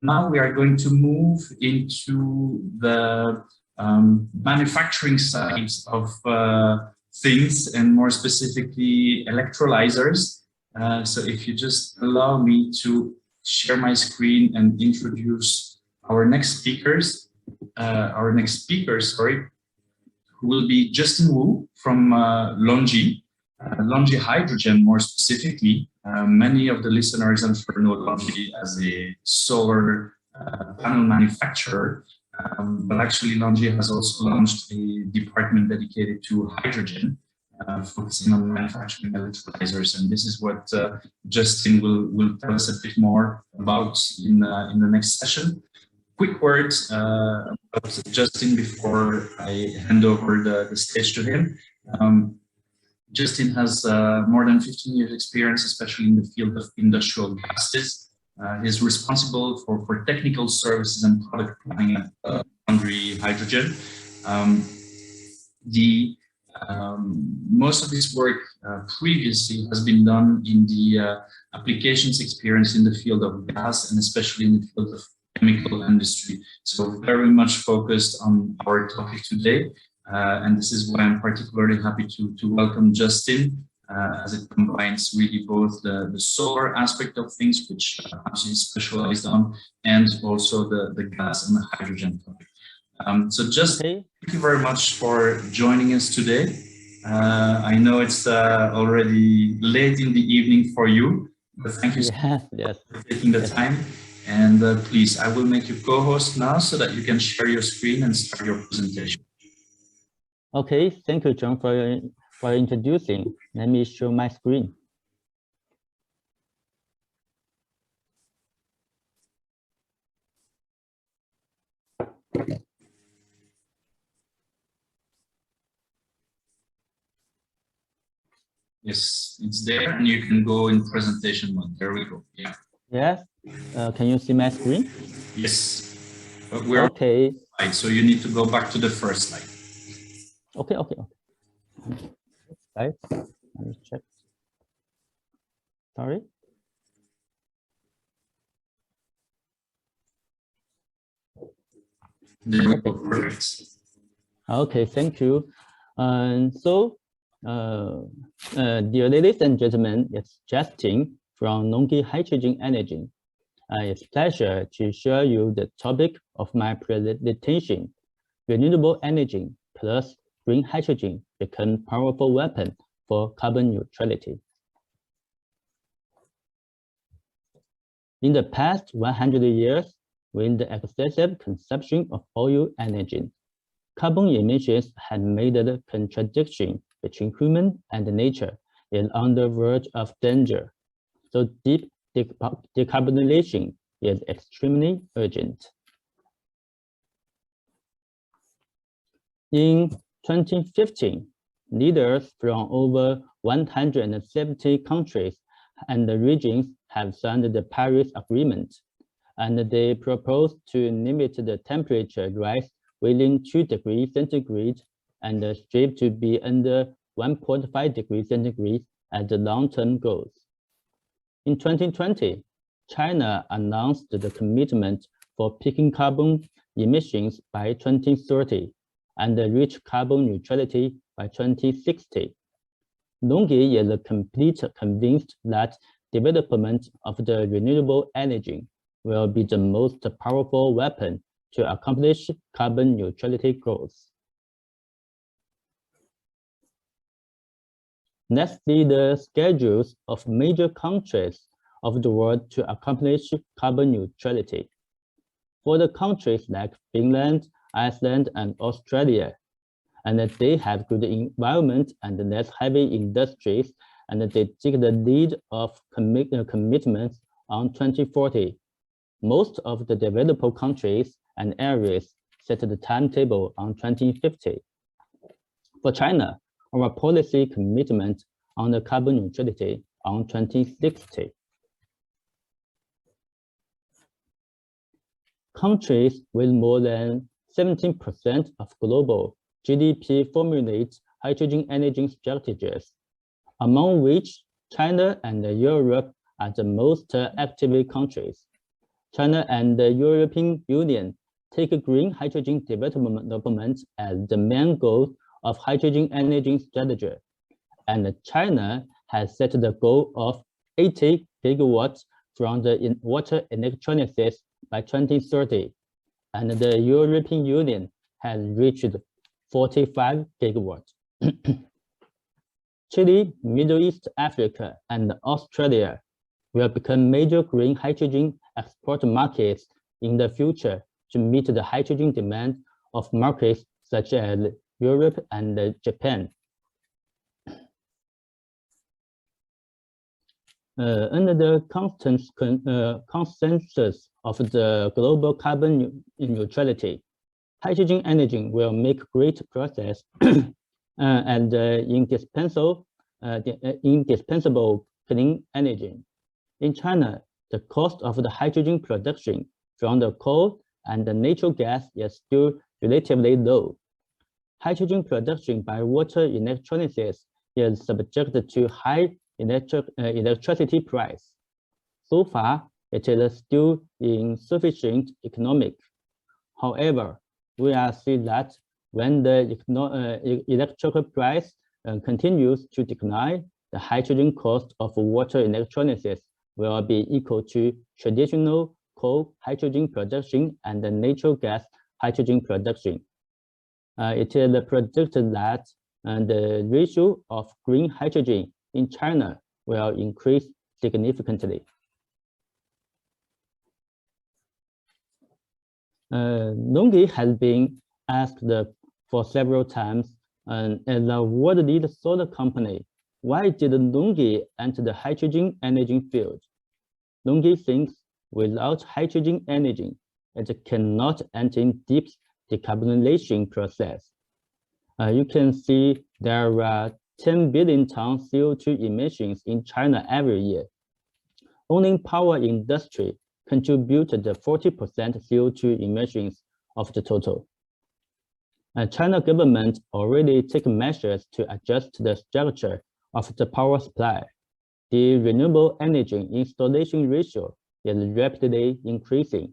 now we are going to move into the manufacturing side of things, and more specifically electrolyzers. So if you just allow me to share my screen and introduce our next speakers, who will be Justin Wu from Longi. Longi Hydrogen, more specifically. Many of the listeners, I'm sure, know Longi as a solar panel manufacturer, but actually Longi has also launched a department dedicated to hydrogen, focusing on manufacturing electrolyzers, and this is what Justin will tell us a bit more about in the next session. Quick words about Justin before I hand over the stage to him. Justin has more than 15 years experience, especially in the field of industrial gases. He's responsible for technical services and product planning at Longi Hydrogen. Most of his work previously has been done in the applications experience in the field of gas, and especially in the field of chemical industry. So very much focused on our topic today. And this is why I'm particularly happy to welcome Justin, as it combines really both the solar aspect of things, which he's specialized on, and also the gas and the hydrogen topic. So Justin, thank you very much for joining us today. I know it's already late in the evening for you, but thank you so much for taking the time. And please, I will make you co-host now so that you can share your screen and start your presentation. Okay, thank you, John, for introducing. Let me show my screen. Yes, it's there, and you can go in presentation mode. There we go. Yeah. Yes. Can you see my screen? Yes. We're okay. Right, so you need to go back to the first slide. Okay. Right. Let me check. Sorry. There we go. Perfect. Okay, thank you. Dear ladies and gentlemen, it's Justin from Longi Hydrogen Energy. It's a pleasure to share you the topic of my presentation. Renewable energy plus green hydrogen become powerful weapon for carbon neutrality. In the past 100 years, with the excessive consumption of oil energy, carbon emissions had made the contradiction between human and nature is on the verge of danger. So deep decarbonization is extremely urgent. In 2015, leaders from over 170 countries and regions have signed the Paris Agreement, and they propose to limit the temperature rise within 2 degrees centigrade and strive to be under 1.5 degrees centigrade as the long-term goals. In 2020, China announced the commitment for peaking carbon emissions by 2030 and reach carbon neutrality by 2060. Longi is completely convinced that development of the renewable energy will be the most powerful weapon to accomplish carbon neutrality goals. Let's see the schedules of major countries of the world to accomplish carbon neutrality. For the countries like Finland, Iceland, and Australia, and they have good environment and less heavy industries, and they take the lead of commitments on 2040. Most of the developed countries and areas set the timetable on 2050. For China, our policy commitment on the carbon neutrality on 2060. Countries with more than 17% of global GDP formulate hydrogen energy strategies, among which China and Europe are the most active countries. China and the European Union take green hydrogen development as the main goal of hydrogen energy strategy. And China has set the goal of 80 gigawatts from the water electrolysis by 2030. And the European Union has reached 45 gigawatts. Chile, Middle East, Africa, and Australia will become major green hydrogen export markets in the future to meet the hydrogen demand of markets such as Europe and Japan. Under the consensus of the global carbon neutrality, hydrogen energy will make great progress and indispensable clean energy. In China, the cost of the hydrogen production from the coal and the natural gas is still relatively low. Hydrogen production by water electrolysis is subject to high electricity price. So far, it is still insufficient economic. However, we are seeing that when the electrical price continues to decline, the hydrogen cost of water electrolysis will be equal to traditional coal hydrogen production and the natural gas hydrogen production. It is predicted that the ratio of green hydrogen in China will increase significantly. Longi has been asked for several times, as a world leader solar company, why did Longi enter the hydrogen energy field? Longi thinks without hydrogen energy, it cannot enter in deep decarbonization process. You can see there are 10 billion tons CO2 emissions in China every year. Only power industry contributed the 40% CO2 emissions of the total. China government already taken measures to adjust the structure of the power supply. The renewable energy installation ratio is rapidly increasing.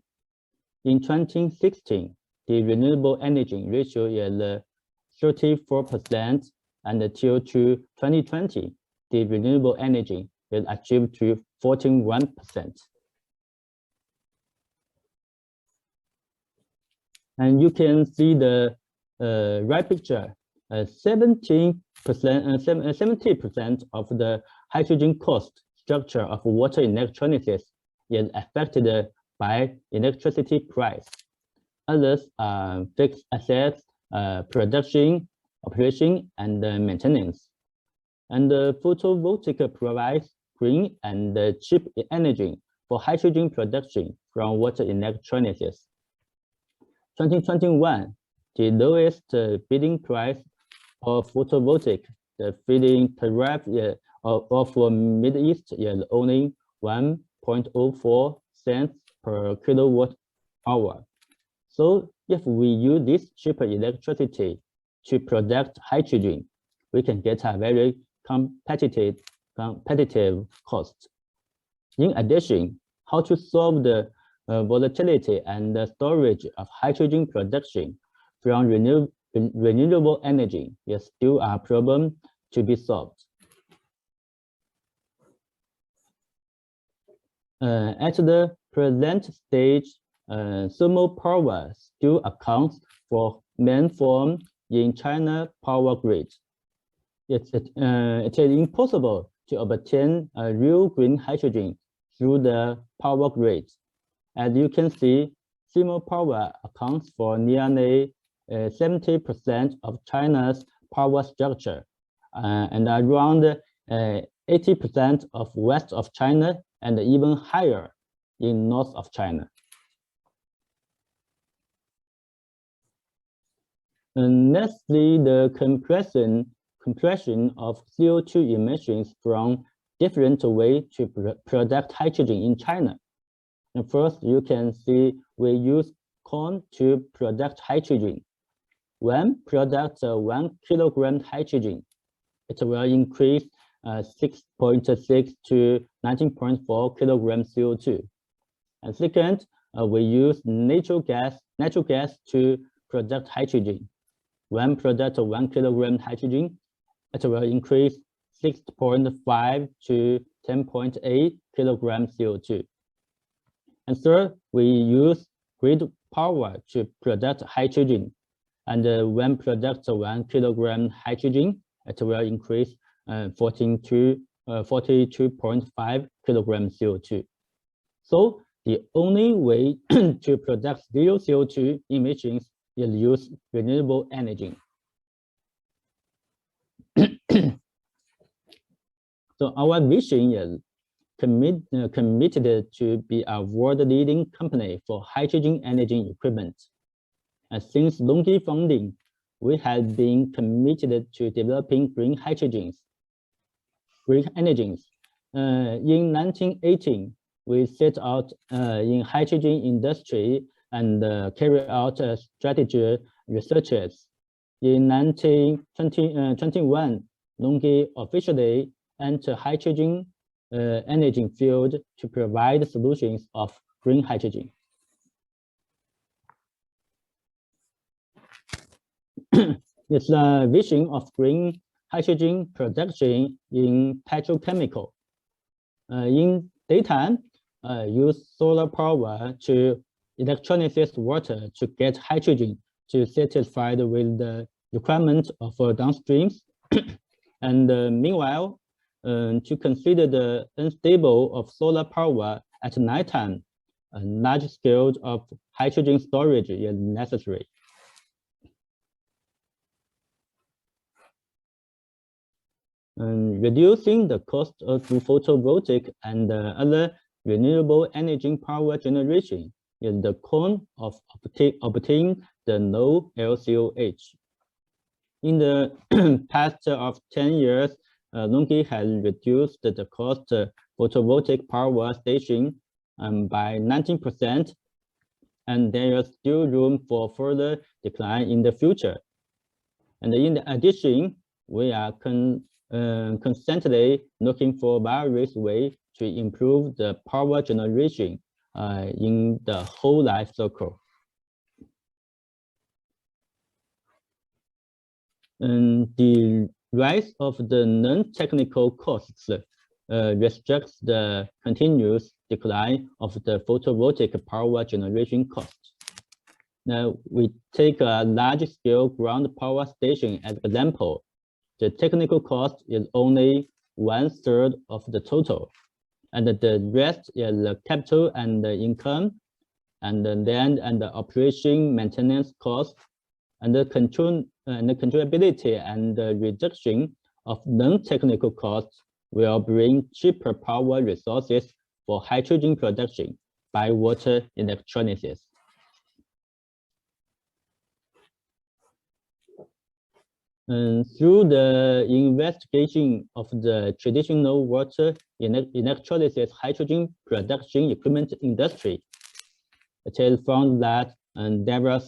In 2016, the renewable energy ratio is 34%, and until 2020, the renewable energy is achieved to 41%. And you can see the right picture. 70% of the hydrogen cost structure of water electrolysis is affected by electricity price. Others are fixed assets, production, operation, and maintenance. And the photovoltaic provides green and cheap energy for hydrogen production from water electrolysis. 2021, the lowest bidding price of photovoltaic, the feed-in tariff of Middle East is only 1.04 cents per kilowatt hour. So if we use this cheaper electricity to produce hydrogen, we can get a very competitive cost. In addition, how to solve the volatility and the storage of hydrogen production from renewable energy is still a problem to be solved. At the present stage, thermal power still accounts for main form in China power grid. It is impossible to obtain real green hydrogen through the power grid. As you can see, thermal power accounts for nearly 70% of China's power structure, and around 80% of west of China, and even higher in north of China. And lastly, the compression of CO2 emissions from different ways to produce hydrogen in China. And first, you can see we use corn to produce hydrogen. When product 1 kilogram hydrogen, it will increase 6.6 to 19.4 kilograms CO2. And second, we use natural gas to produce hydrogen. When product 1 kilogram hydrogen, it will increase 6.5 to 10.8 kilogram CO2. And third, we use grid power to produce hydrogen. And when product 1 kilogram hydrogen, it will increase 42.5 kilogram CO2. So the only way to produce zero CO2 emissions is use renewable energy. So our vision is committed to be a world-leading company for hydrogen energy equipment. And since Longi founding, we have been committed to developing green energies. In 1918, we set out in hydrogen industry and carry out strategy researches. In 1921, Longi officially entered hydrogen energy field to provide solutions of green hydrogen. It's a vision of green hydrogen production in petrochemical. In daytime, use solar power to electrolyze water to get hydrogen to satisfy with the requirement of downstreams. And meanwhile, to consider the unstable of solar power at nighttime, a large scale of hydrogen storage is necessary. Reducing the cost of photovoltaic and other renewable energy power generation is the core of obtaining the low LCOH. In the past of 10 years, Longi has reduced the cost of photovoltaic power station by 19%, and there is still room for further decline in the future. And in addition, we are constantly looking for various ways to improve the power generation in the whole life cycle. And the rise of the non-technical costs restricts the continuous decline of the photovoltaic power generation cost. Now, we take a large-scale ground power station as example. The technical cost is only 1/3 of the total, and the rest is the capital and the income, and the land and the operation maintenance cost, and the control and the controllability and the reduction of non-technical costs will bring cheaper power resources for hydrogen production by water electrolysis. And through the investigation of the traditional water electrolysis hydrogen production equipment industry, it is found that there were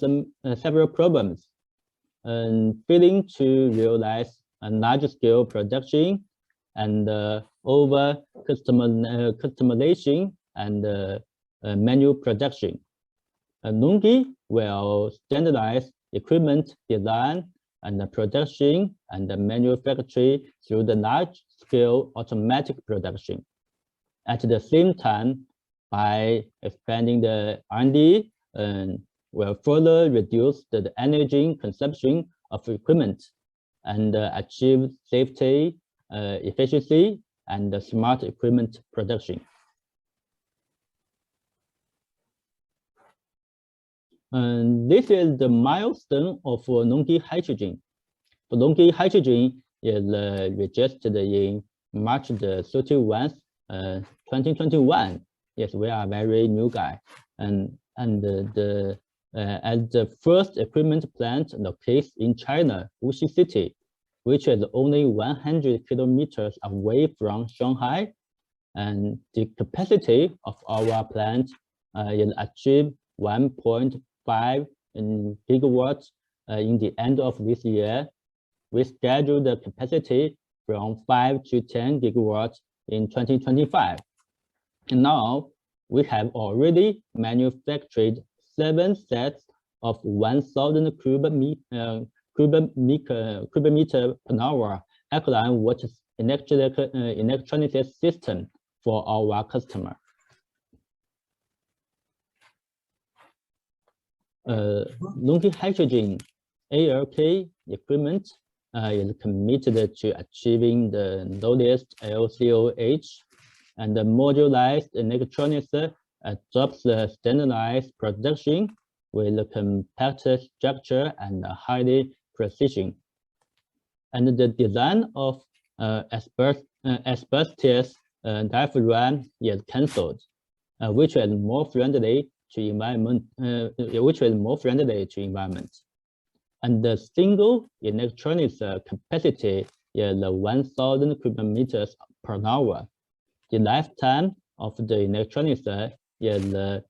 several problems failing to realize a large-scale production and over customization and manual production. Longi will standardize equipment design and the production and the manufacturing through the large-scale automatic production. At the same time, by expanding the R&D, will further reduce the energy consumption of equipment and achieve safety, efficiency, and smart equipment production. This is the milestone of Longi Hydrogen. Longi Hydrogen is registered in March the 31st, 2021. Yes, we are a very new guy, and as the first equipment plant located in China, Wuxi City, which is only 100 kilometers away from Shanghai, and the capacity of our plant is achieved 1.5 gigawatts in the end of this year. We schedule the capacity from 5 to 10 gigawatts in 2025. And now we have already manufactured 7 sets of 1,000 cubic meter per hour alkaline water electrolysis system for our customer. Longi hydrogen ALK equipment is committed to achieving the lowest LCOH, and the modularized electronics adopts the standardized production with a compact structure and highly precision. And the design of asbestos diaphragm is cancelled, which is more friendly to environment. And the single electronics capacity is 1,000 cubic meters per hour. The lifetime of the electronics is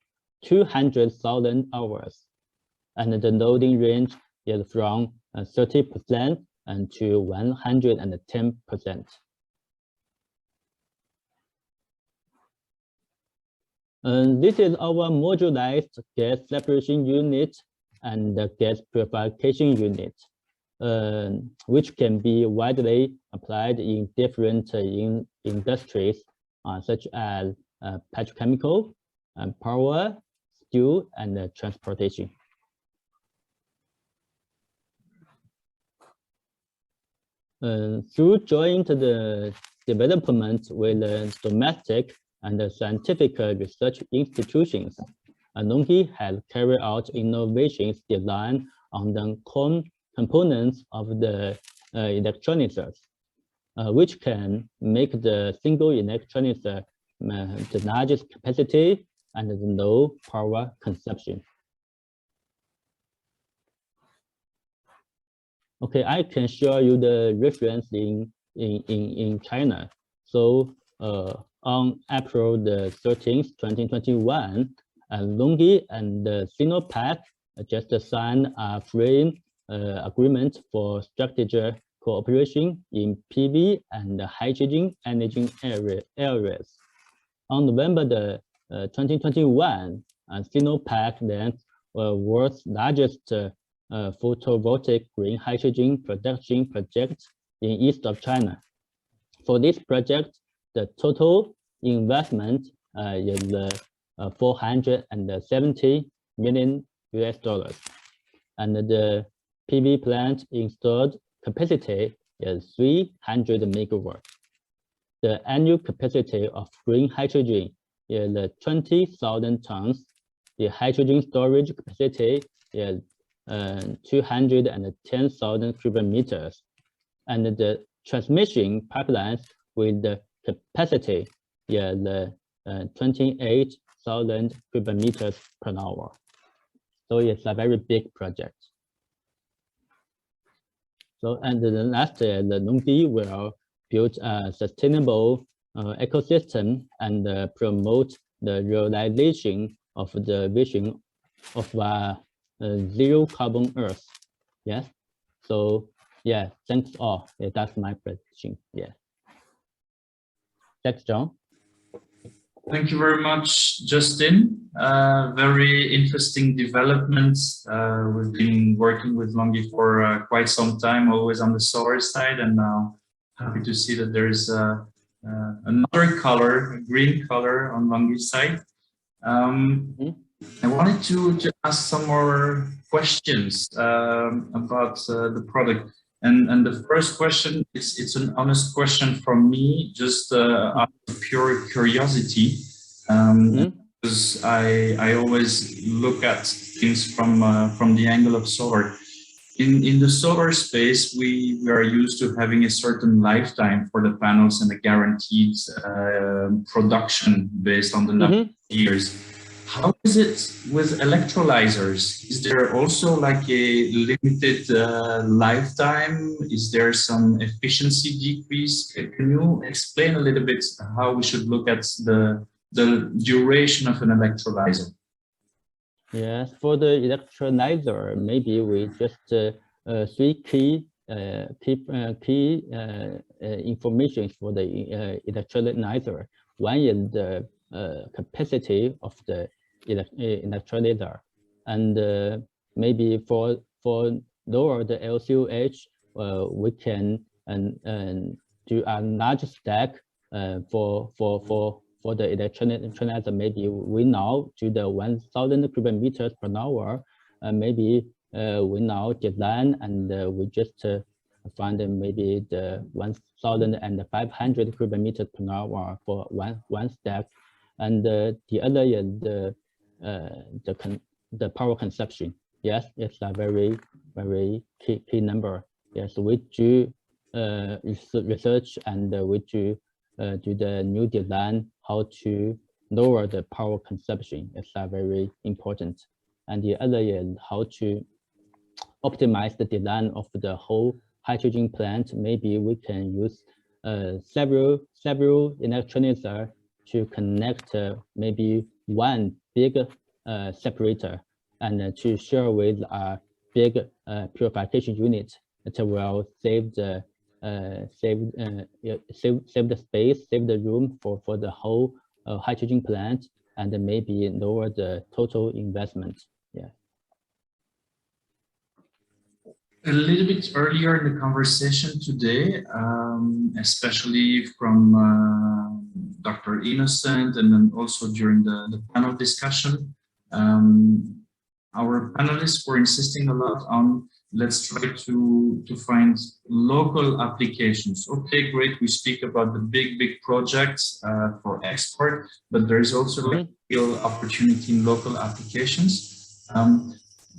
200,000 hours, and the loading range is from 30% and to 110%. This is our modularized gas separation unit and the gas purification unit, which can be widely applied in different industries, such as petrochemical, power, steel, and transportation. Through joint development with domestic and scientific research institutions, Longi has carried out innovations designed on the core components of the electronics, which can make the single electronics the largest capacity and the low power consumption. Okay, I can show you the reference in China. So on April the 13th, 2021, Longi and Sinopec just signed a frame agreement for strategic cooperation in PV and hydrogen energy areas. On November the 2021, Sinopec launched the world's largest photovoltaic green hydrogen production project in east of China. For this project, the total investment is $470 million, and the PV plant installed capacity is 300 megawatts. The annual capacity of green hydrogen is 20,000 tons. The hydrogen storage capacity is 210,000 cubic meters, and the transmission pipelines with the capacity is 28,000 cubic meters per hour. So it's a very big project. So, and the last year, the Longi will build a sustainable ecosystem and promote the realization of the vision of a zero carbon Earth. Yes. So yeah, thanks all. Yeah, that's my presentation. Yeah. Thanks, John. Thank you very much, Justin. Very interesting developments. We've been working with Longi for quite some time, always on the solar side, and now happy to see that there is another color, a green color on Longi's side. I wanted to ask some more questions about the product. And the first question is, it's an honest question from me, just out of pure curiosity, because I always look at things from the angle of solar. In the solar space, we are used to having a certain lifetime for the panels and a guaranteed production based on the number of years. How is it with electrolyzers? Is there also like a limited lifetime? Is there some efficiency decrease? Can you explain a little bit how we should look at the duration of an electrolyzer? Yes, for the electrolyzer, maybe we just three key information for the electrolyzer. One is the capacity of the electrolyzer, and maybe for lower the LCOH, we can do a large stack for the electrolyzer. Maybe we now do the 1,000 cubic meters per hour. Maybe we now design and we just find maybe the 1,500 cubic meters per hour for one stack, and the other is the power consumption. Yes, it's a very key number. Yes, we do research and we do the new design how to lower the power consumption. It's very important. And the other is how to optimize the design of the whole hydrogen plant. Maybe we can use several electrolyzers to connect maybe one big separator and to share with a big purification unit. It will save the space, save the room for the whole hydrogen plant, and maybe lower the total investment. Yeah. A little bit earlier in the conversation today, especially from Dr. Innocent, and then also during the panel discussion, our panelists were insisting a lot on let's try to find local applications. Okay, great, we speak about the big projects for export, but there's also a real opportunity in local applications.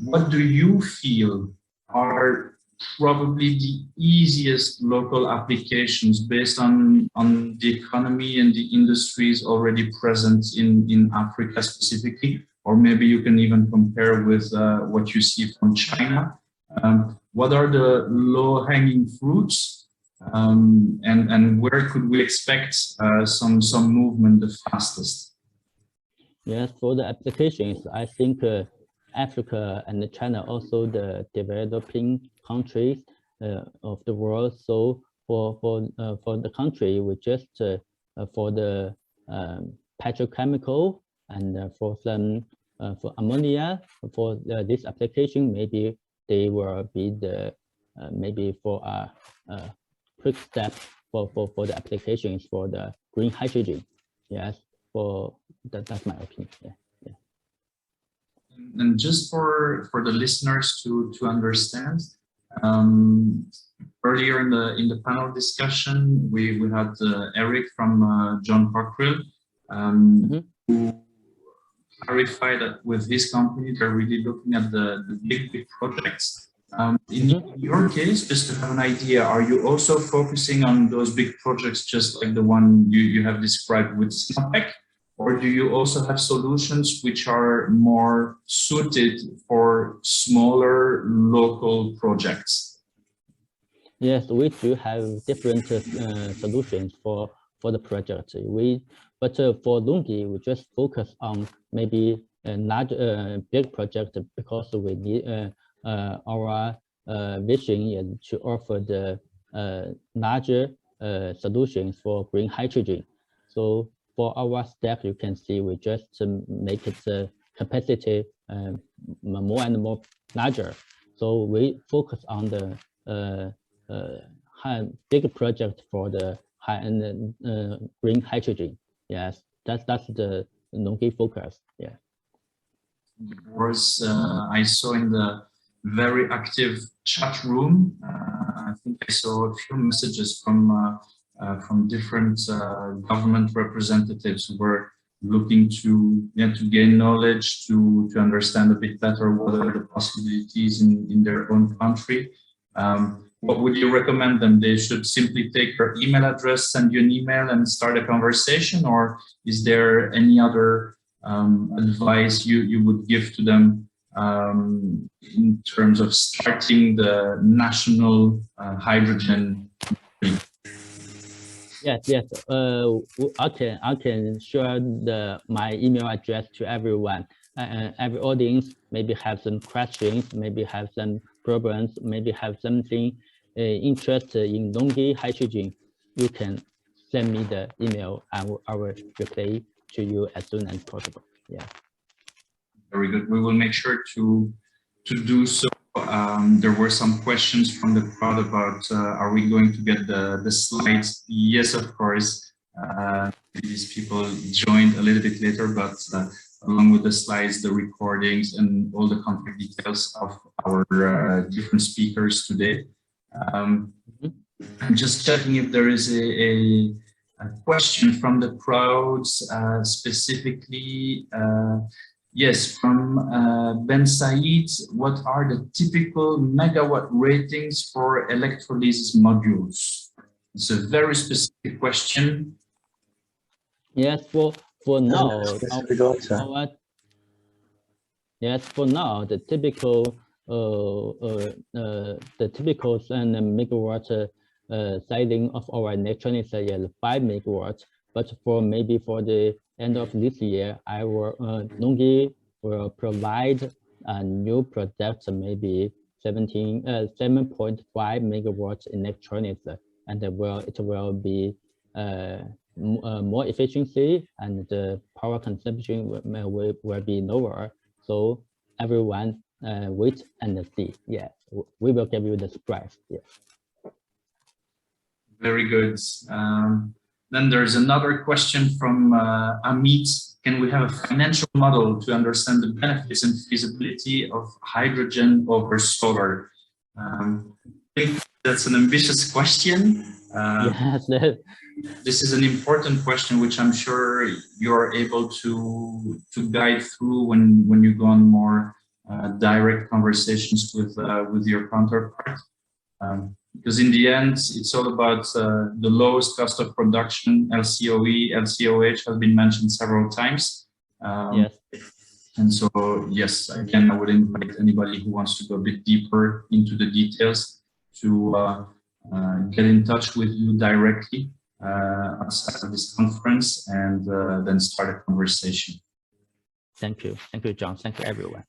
What do you feel are probably the easiest local applications based on the economy and the industries already present in Africa specifically? Or maybe you can even compare with what you see from China. What are the low-hanging fruits, and where could we expect some movement the fastest? Yes, for the applications, I think Africa and China also the developing countries of the world. So for the country, we just for the petrochemical and for some for ammonia, for this application, maybe they will be the maybe for a quick step for the applications for the green hydrogen. Yes, for that's my opinion. Yeah. And just for the listeners to understand, earlier in the panel discussion, we had Eric from John Cockrell, who clarified that with his company, they're really looking at the big projects. In your case, just to have an idea, are you also focusing on those big projects just like the one you have described with Snapec? Or do you also have solutions which are more suited for smaller local projects? Yes, we do have different solutions for the project. But for Longi, we just focus on maybe a large big project because we need our vision is to offer the larger solutions for green hydrogen. So for our stack, you can see we just make its capacity more and more larger. So we focus on the big project for the high-end green hydrogen. Yes, that's the Longi focus. Yeah. Of course, I saw in the very active chat room, I think I saw a few messages from different government representatives who were looking to gain knowledge, to understand a bit better what are the possibilities in their own country. What would you recommend them? They should simply take your email address, send you an email and start a conversation, or is there any other advice you would give to them in terms of starting the national hydrogen? Yes. I can share my email address to everyone. Every audience maybe have some questions, maybe have some problems, maybe have something interested in Longi hydrogen. You can send me the email. I will reply to you as soon as possible. Yeah. Very good. We will make sure to do so. There were some questions from the crowd about are we going to get the slides? Yes, of course. These people joined a little bit later, but along with the slides, the recordings, and all the contact details of our different speakers today. I'm just checking if there is a question from the crowds, specifically. Yes, from Ben Said, what are the typical megawatt ratings for electrolysis modules? It's a very specific question. Yes, for now, yes, for now, the typical megawatt sizing of our electronics is 5 megawatts. But maybe for the end of this year, Longi will provide a new product, maybe 7.5 megawatts electronics, and it will be more efficiency, and the power consumption will be lower. So everyone wait and see. Yeah, we will give you the surprise. Yeah. Very good. Then there's another question from Amit. Can we have a financial model to understand the benefits and feasibility of hydrogen over solar? I think that's an ambitious question. Yes. This is an important question, which I'm sure you're able to guide through when you go on more direct conversations with your counterpart. Because in the end, it's all about the lowest cost of production. LCOE, LCOH has been mentioned several times. Yes. And so, yes, again, I would invite anybody who wants to go a bit deeper into the details to get in touch with you directly outside of this conference, and then start a conversation. Thank you. Thank you, John. Thank you, everyone.